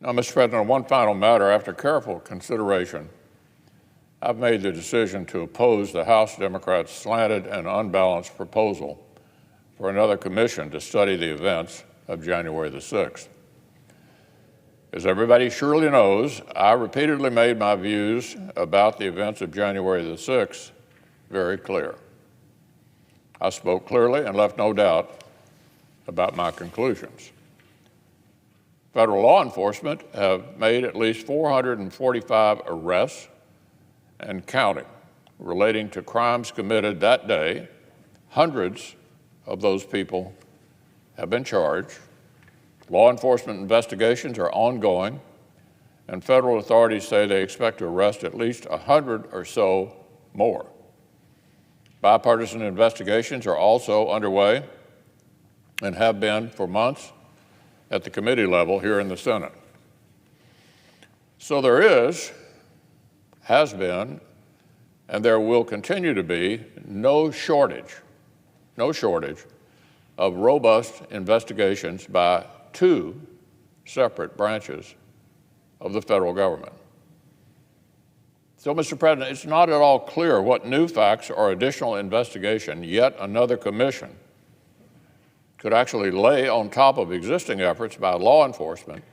Now, Mr. President, on one final matter, after careful consideration, I've made the decision to oppose the House Democrats' slanted and unbalanced proposal for another commission to study the events of January the 6th. As everybody surely knows, I repeatedly made my views about the events of January the 6th very clear. I spoke clearly and left no doubt about my conclusions. Federal law enforcement have made at least 445 arrests and counting relating to crimes committed that day. Hundreds of those people have been charged. Law enforcement investigations are ongoing, and federal authorities say they expect to arrest at least 100 or so more. Bipartisan investigations are also underway and have been for months at the committee level here in the Senate. So there has been, and there will continue to be no shortage of robust investigations by two separate branches of the federal government. So, Mr. President, it's not at all clear what new facts or additional investigation yet another commission could actually lay on top of existing efforts by law enforcement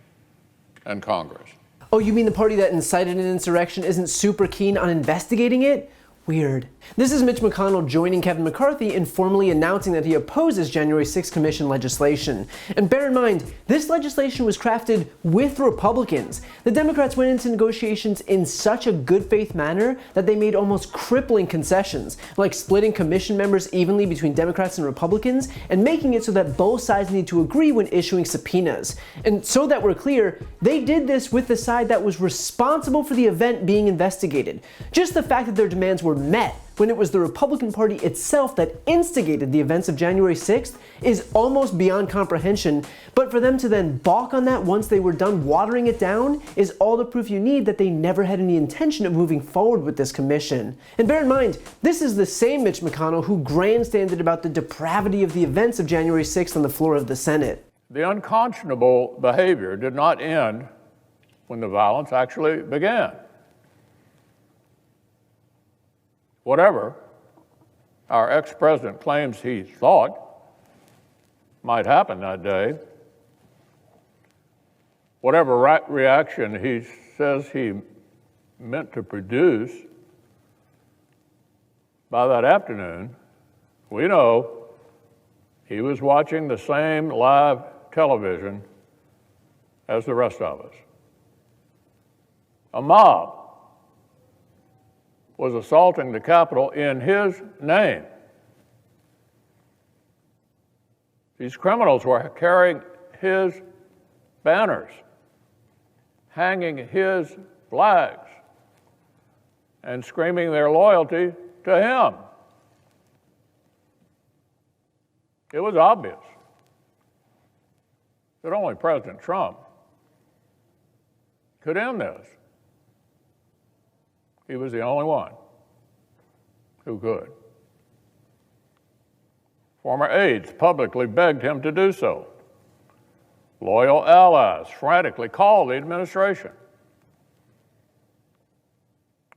and Congress. Oh, you mean the party that incited an insurrection isn't super keen on investigating it? Weird. This is Mitch McConnell joining Kevin McCarthy in formally announcing that he opposes January 6th Commission legislation. And bear in mind, this legislation was crafted with Republicans. The Democrats went into negotiations in such a good faith manner that they made almost crippling concessions, like splitting commission members evenly between Democrats and Republicans and making it so that both sides need to agree when issuing subpoenas. And so that we're clear, they did this with the side that was responsible for the event being investigated. Just the fact that their demands were met when it was the Republican Party itself that instigated the events of January 6th is almost beyond comprehension, but for them to then balk on that once they were done watering it down is all the proof you need that they never had any intention of moving forward with this commission. And bear in mind, this is the same Mitch McConnell who grandstanded about the depravity of the events of January 6th on the floor of the Senate. The unconscionable behavior did not end when the violence actually began. Whatever our ex-president claims he thought might happen that day, whatever reaction he says he meant to produce, by that afternoon, we know he was watching the same live television as the rest of us. A mob was assaulting the Capitol in his name. These criminals were carrying his banners, hanging his flags, and screaming their loyalty to him. It was obvious that only President Trump could end this. He was the only one who could. Former aides publicly begged him to do so. Loyal allies frantically called the administration.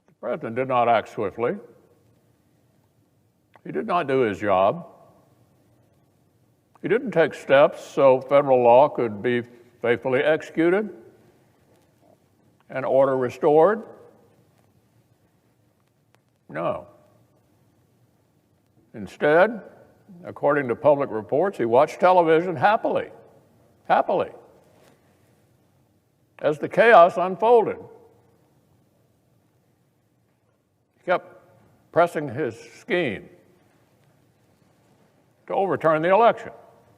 The president did not act swiftly. He did not do his job. He didn't take steps so federal law could be faithfully executed and order restored. No. Instead, according to public reports, he watched television happily, as the chaos unfolded. He kept pressing his scheme to overturn the election.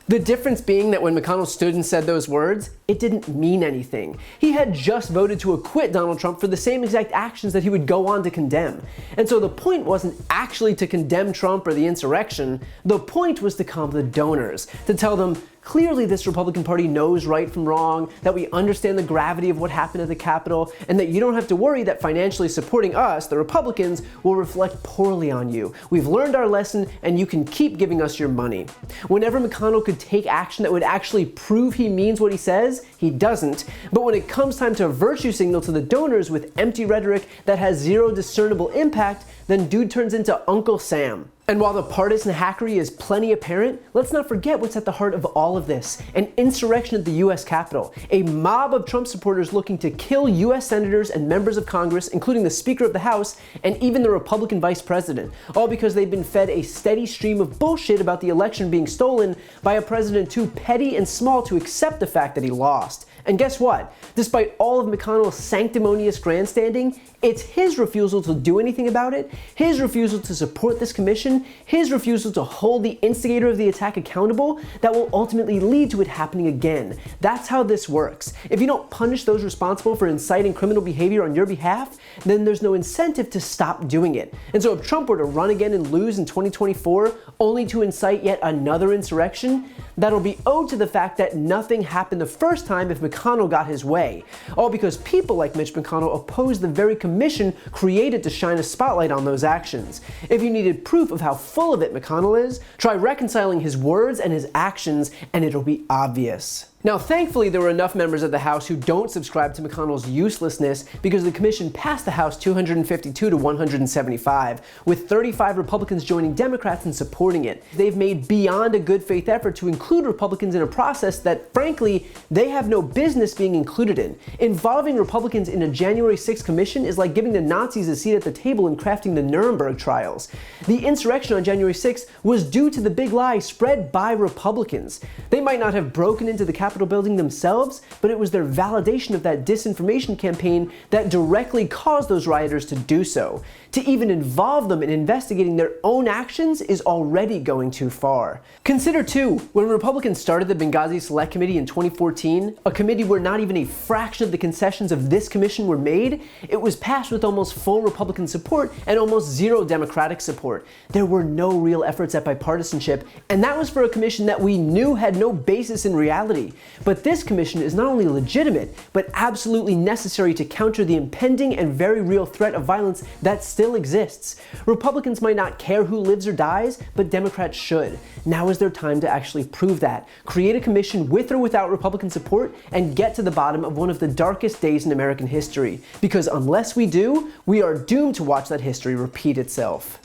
The difference being that when McConnell stood and said those words, it didn't mean anything. He had just voted to acquit Donald Trump for the same exact actions that he would go on to condemn. And so the point wasn't actually to condemn Trump or the insurrection. The point was to calm the donors, to tell them, clearly this Republican Party knows right from wrong, that we understand the gravity of what happened at the Capitol, and that you don't have to worry that financially supporting us, the Republicans, will reflect poorly on you. We've learned our lesson, and you can keep giving us your money. Whenever McConnell could take action that would actually prove he means what he says, he doesn't. But when it comes time to virtue signal to the donors with empty rhetoric that has zero discernible impact, then dude turns into Uncle Sam. And while the partisan hackery is plenty apparent, let's not forget what's at the heart of all of this: an insurrection at the US Capitol, a mob of Trump supporters looking to kill US senators and members of Congress, including the Speaker of the House and even the Republican Vice President, all because they've been fed a steady stream of bullshit about the election being stolen by a president too petty and small to accept the fact that he lost. And guess what? Despite all of McConnell's sanctimonious grandstanding, it's his refusal to do anything about it, his refusal to support this commission, his refusal to hold the instigator of the attack accountable that will ultimately lead to it happening again. That's how this works. If you don't punish those responsible for inciting criminal behavior on your behalf, then there's no incentive to stop doing it. And so if Trump were to run again and lose in 2024, only to incite yet another insurrection, that'll be owed to the fact that nothing happened the first time if McConnell got his way. All because people like Mitch McConnell opposed the very commission created to shine a spotlight on those actions. If you needed proof of how full of it McConnell is, try reconciling his words and his actions, and it'll be obvious. Now, thankfully, there were enough members of the House who don't subscribe to McConnell's uselessness because the commission passed the House 252 to 175, with 35 Republicans joining Democrats in supporting it. They've made beyond a good faith effort to include Republicans in a process that, frankly, they have no business being included in. Involving Republicans in a January 6th commission is like giving the Nazis a seat at the table in crafting the Nuremberg trials. The insurrection on January 6th was due to the big lie spread by Republicans. They might not have broken into the Capitol building themselves, but it was their validation of that disinformation campaign that directly caused those rioters to do so. To even involve them in investigating their own actions is already going too far. Consider too, when Republicans started the Benghazi Select Committee in 2014, a committee where not even a fraction of the concessions of this commission were made, it was passed with almost full Republican support and almost zero Democratic support. There were no real efforts at bipartisanship, and that was for a commission that we knew had no basis in reality. But this commission is not only legitimate, but absolutely necessary to counter the impending and very real threat of violence that still exists. Republicans might not care who lives or dies, but Democrats should. Now is their time to actually prove that. Create a commission with or without Republican support and get to the bottom of one of the darkest days in American history. Because unless we do, we are doomed to watch that history repeat itself.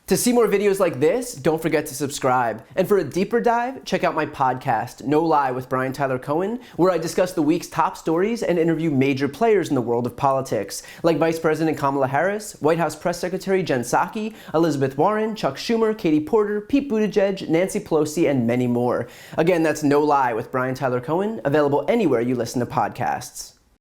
To see more videos like this, don't forget to subscribe. And for a deeper dive, check out my podcast, No Lie with Brian Tyler Cohen, where I discuss the week's top stories and interview major players in the world of politics, like Vice President Kamala Harris, White House Press Secretary Jen Psaki, Elizabeth Warren, Chuck Schumer, Katie Porter, Pete Buttigieg, Nancy Pelosi, and many more. Again, that's No Lie with Brian Tyler Cohen, available anywhere you listen to podcasts.